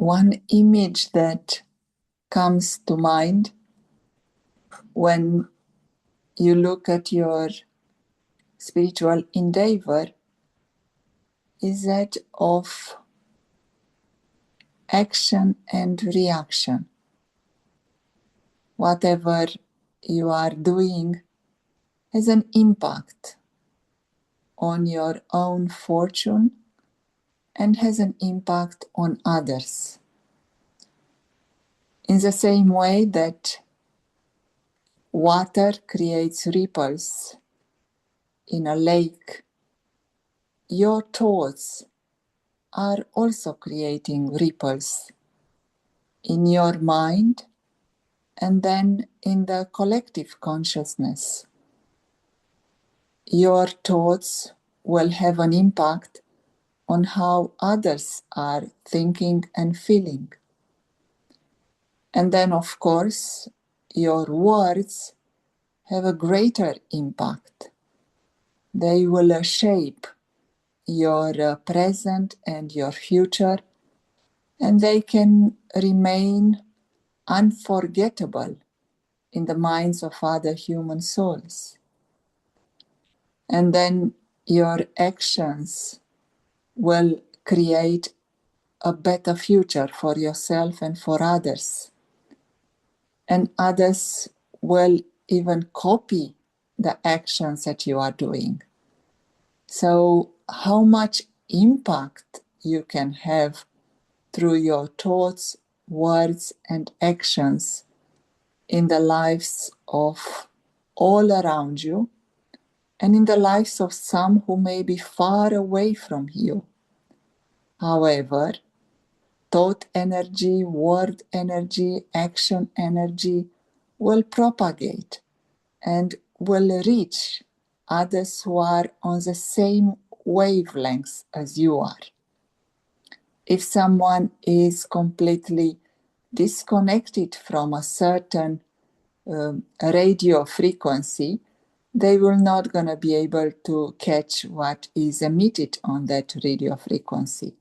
one image that comes to mind when you look at your spiritual endeavor is that of action and reaction. Whatever you are doing has an impact on your own fortune and has an impact on others. In the same way that water creates ripples in a lake, your thoughts are also creating ripples in your mind and then in the collective consciousness. Your thoughts will have an impact on how others are thinking and feeling. And then, of course, your words have a greater impact. They will shape your present and your future, and they can remain unforgettable in the minds of other human souls. And then your actions will create a better future for yourself and for others. And others will even copy the actions that you are doing. So how much impact you can have through your thoughts, words, and actions in the lives of all around you and in the lives of some who may be far away from you. However, thought energy, word energy, action energy will propagate and will reach others who are on the same wavelengths as you are. If someone is completely disconnected from a certain radio frequency, they will not going to be able to catch what is emitted on that radio frequency.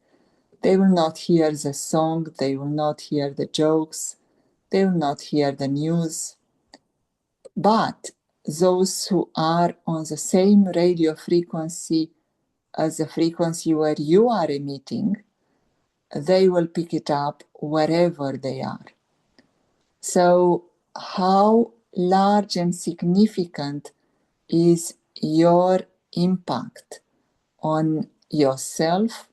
They will not hear the song, they will not hear the jokes, they will not hear the news. But those who are on the same radio frequency as the frequency where you are emitting, they will pick it up wherever they are. So how large and significant is your impact on yourself,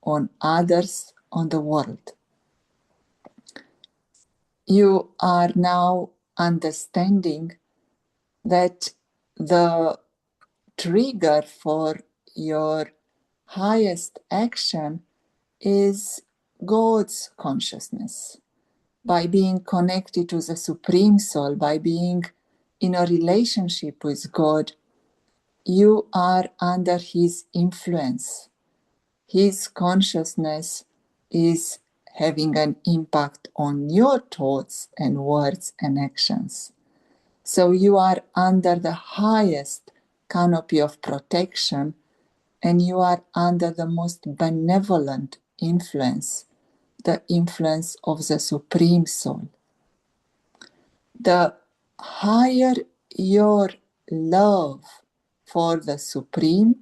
on others, on the world? You are now understanding that the trigger for your highest action is God's consciousness. By being connected to the Supreme Soul, by being in a relationship with God, you are under His influence. His consciousness is having an impact on your thoughts and words and actions. So you are under the highest canopy of protection, and you are under the most benevolent influence, the influence of the Supreme Soul. The higher your love for the Supreme,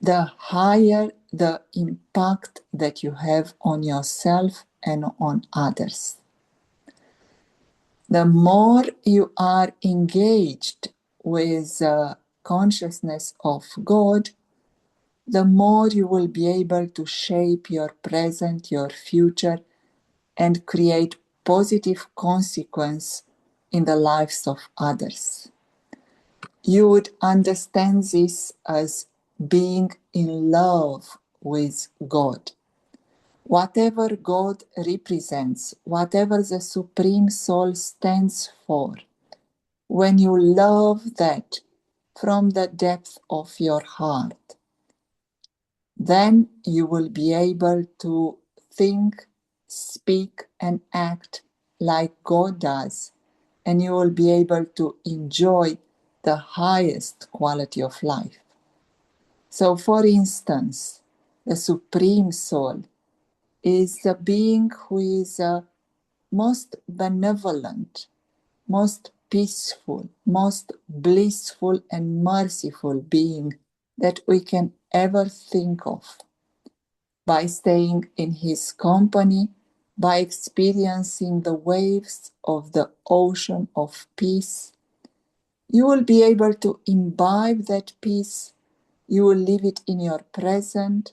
the higher the impact that you have on yourself and on others. The more you are engaged with the consciousness of God, the more you will be able to shape your present, your future, and create positive consequence in the lives of others. You would understand this as being in love with God. Whatever God represents, whatever the Supreme Soul stands for, when you love that from the depth of your heart, then you will be able to think, speak, and act like God does, and you will be able to enjoy the highest quality of life. So, for instance, the Supreme Soul is a being who is most benevolent, most peaceful, most blissful and merciful being that we can ever think of. By staying in his company, by experiencing the waves of the ocean of peace, you will be able to imbibe that peace, you will live it in your present,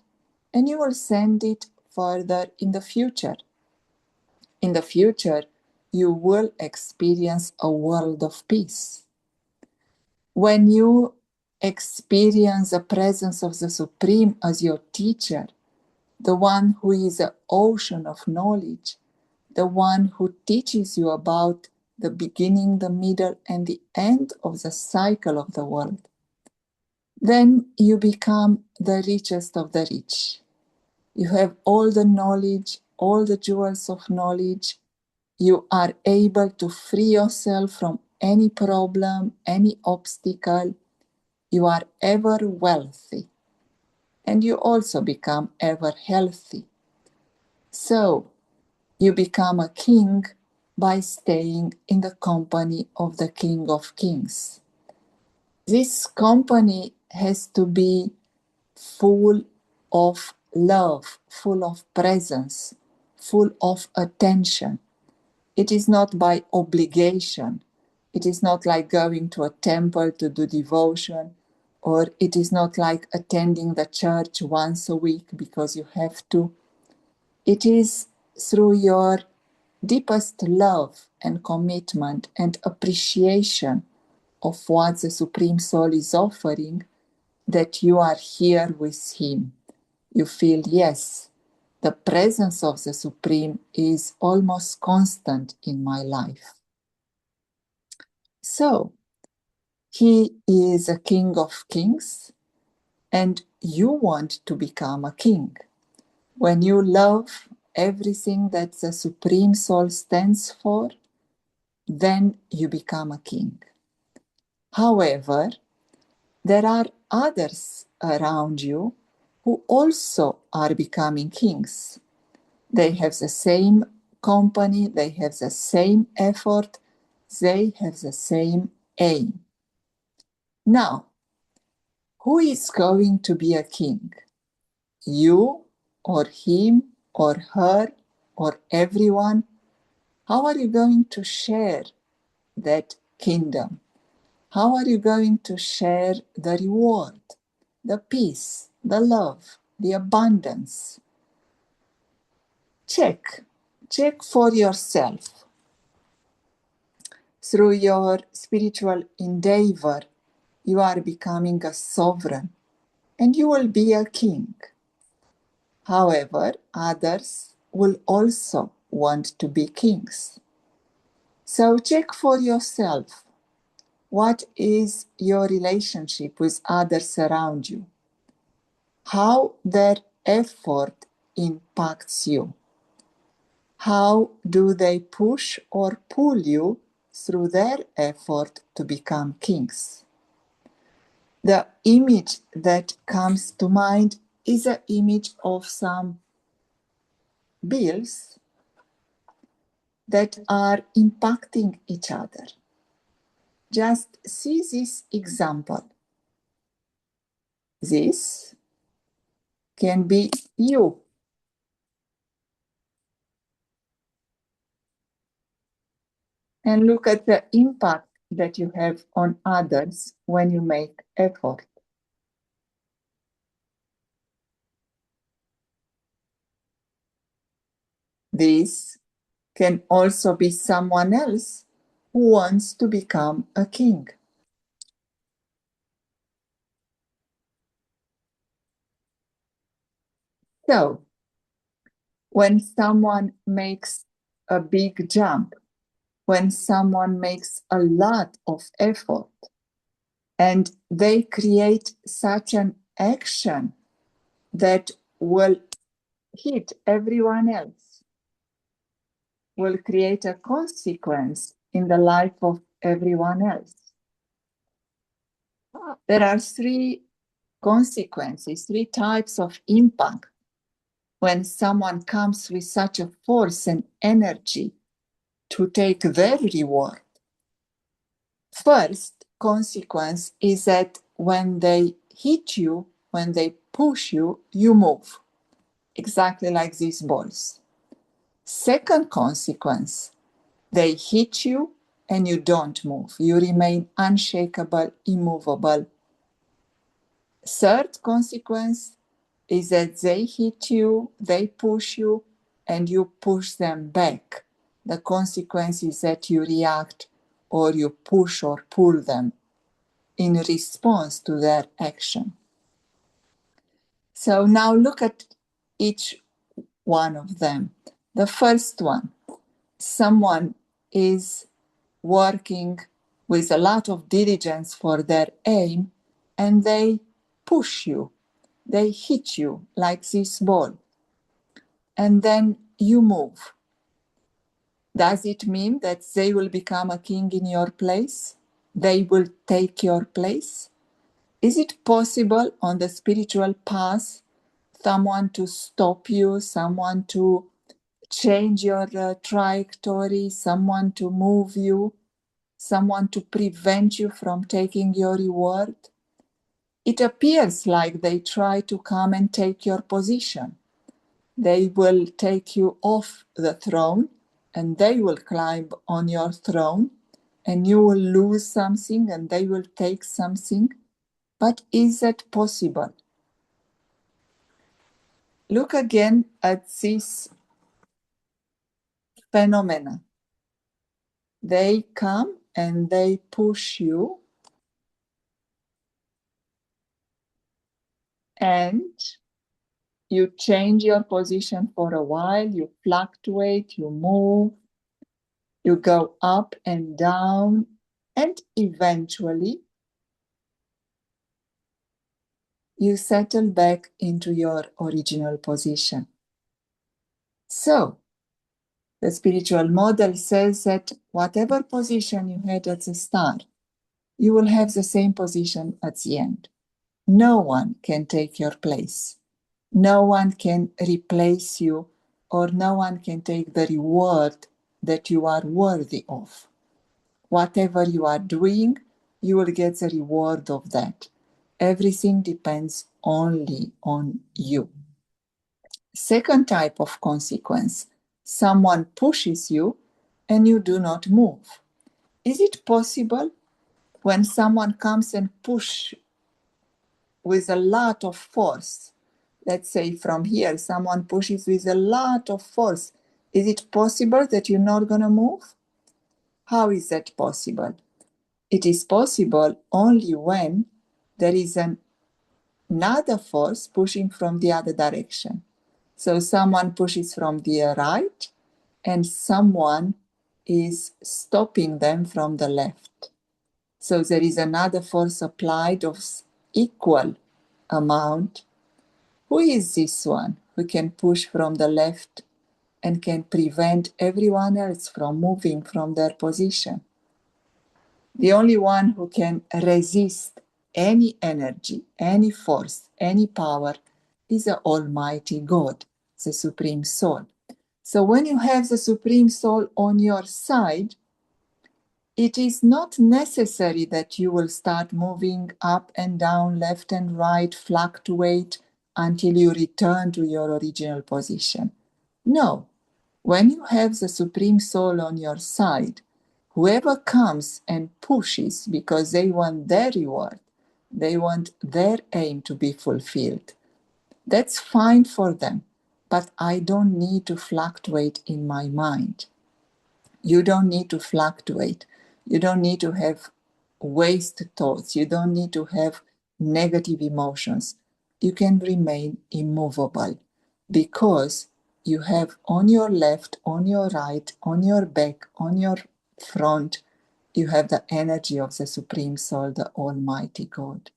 and you will send it further in the future. In the future, you will experience a world of peace. When you experience the presence of the Supreme as your teacher, the one who is an ocean of knowledge, the one who teaches you about the beginning, the middle, and the end of the cycle of the world, then you become the richest of the rich. You have all the knowledge, all the jewels of knowledge. You are able to free yourself from any problem, any obstacle. You are ever wealthy. And you also become ever healthy. So, you become a king by staying in the company of the King of Kings. This company has to be full of love, full of presence, full of attention. It is not by obligation. It is not like going to a temple to do devotion, or it is not like attending the church once a week because you have to. It is through your deepest love and commitment and appreciation of what the Supreme Soul is offering that you are here with Him. You feel, yes, the presence of the Supreme is almost constant in my life. So, He is a King of Kings, and you want to become a king. When you love everything that the Supreme Soul stands for, then you become a king. However, there are others around you who also are becoming kings. They have the same company, they have the same effort, they have the same aim. Now, who is going to be a king? You or him or her or everyone? How are you going to share that kingdom? How are you going to share the reward, the peace, the love, the abundance? Check for yourself. Through your spiritual endeavor, you are becoming a sovereign and you will be a king. However, others will also want to be kings. So check for yourself. What is your relationship with others around you? How their effort impacts you? How do they push or pull you through their effort to become kings? The image that comes to mind is an image of some bills that are impacting each other. Just see this example. This can be you. And look at the impact that you have on others when you make effort. This can also be someone else who wants to become a king. So, when someone makes a big jump, when someone makes a lot of effort, and they create such an action that will hit everyone else, will create a consequence in the life of everyone else. There are three consequences, three types of impact when someone comes with such a force and energy to take their reward. First consequence is that when they hit you, when they push you, you move, exactly like these balls. Second consequence, they hit you and you don't move. You remain unshakable, immovable. Third consequence is that they hit you, they push you, and you push them back. The consequence is that you react or you push or pull them in response to their action. So now look at each one of them. The first one, someone is working with a lot of diligence for their aim and they push you, they hit you like this ball, and then you move. Does it mean that they will become a king in your place? They will take your place? Is it possible on the spiritual path someone to stop you, someone to change your trajectory, someone to move you, someone to prevent you from taking your reward? It appears like they try to come and take your position. They will take you off the throne and they will climb on your throne and you will lose something and they will take something. But is that possible? Look again at this phenomena. They come and they push you, and you change your position for a while, you fluctuate, you move, you go up and down, and eventually you settle back into your original position. So, the spiritual model says that whatever position you had at the start, you will have the same position at the end. No one can take your place. No one can replace you, or no one can take the reward that you are worthy of. Whatever you are doing, you will get the reward of that. Everything depends only on you. Second type of consequence, someone pushes you and you do not move. Is it possible when someone comes and pushes with a lot of force? Let's say from here, someone pushes with a lot of force. Is it possible that you're not going to move? How is that possible? It is possible only when there is another force pushing from the other direction. So someone pushes from the right and someone is stopping them from the left. So there is another force applied of equal amount. Who is this one who can push from the left and can prevent everyone else from moving from their position? The only one who can resist any energy, any force, any power is the Almighty God, the Supreme Soul. So when you have the Supreme Soul on your side, it is not necessary that you will start moving up and down, left and right, fluctuate until you return to your original position. No. When you have the Supreme Soul on your side, whoever comes and pushes because they want their reward, they want their aim to be fulfilled, that's fine for them. But I don't need to fluctuate in my mind. You don't need to fluctuate. You don't need to have waste thoughts. You don't need to have negative emotions. You can remain immovable because you have on your left, on your right, on your back, on your front, you have the energy of the Supreme Soul, the Almighty God.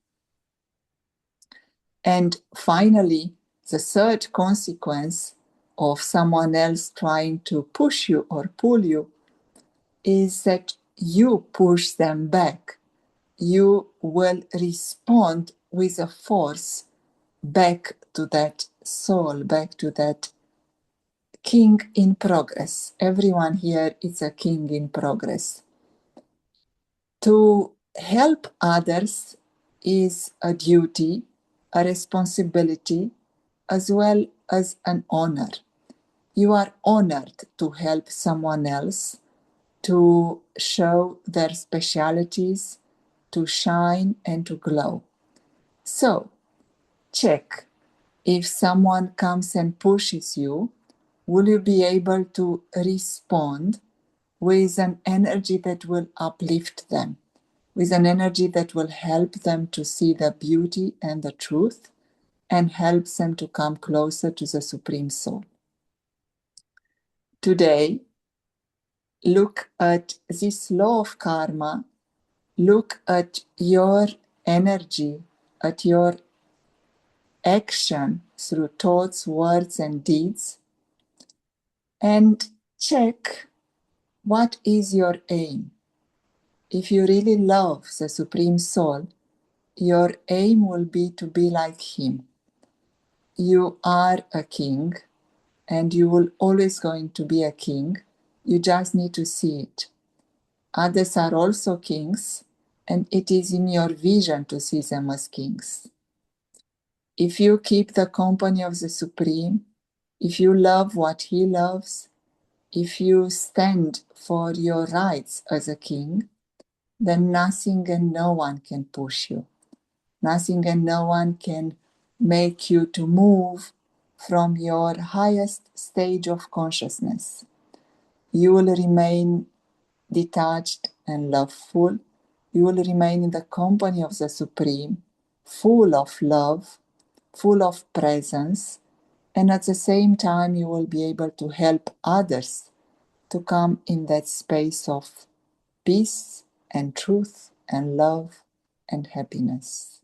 And finally, the third consequence of someone else trying to push you or pull you is that you push them back. You will respond with a force back to that soul, back to that king in progress. Everyone here is a king in progress. To help others is a duty, a responsibility, as well as an honor. You are honored to help someone else, to show their specialities, to shine and to glow. So, check if someone comes and pushes you, will you be able to respond with an energy that will uplift them, with an energy that will help them to see the beauty and the truth and helps them to come closer to the Supreme Soul? Today, look at this law of karma, look at your energy, at your action through thoughts, words, and deeds, and check what is your aim. If you really love the Supreme Soul, your aim will be to be like Him. You are a king, and you will always going to be a king. You just need to see it. Others are also kings, and it is in your vision to see them as kings. If you keep the company of the Supreme, if you love what He loves, if you stand for your rights as a king, then nothing and no one can push you. Nothing and no one can make you to move from your highest stage of consciousness. You will remain detached and loveful. You will remain in the company of the Supreme, full of love, full of presence, and at the same time you will be able to help others to come in that space of peace and truth and love and happiness.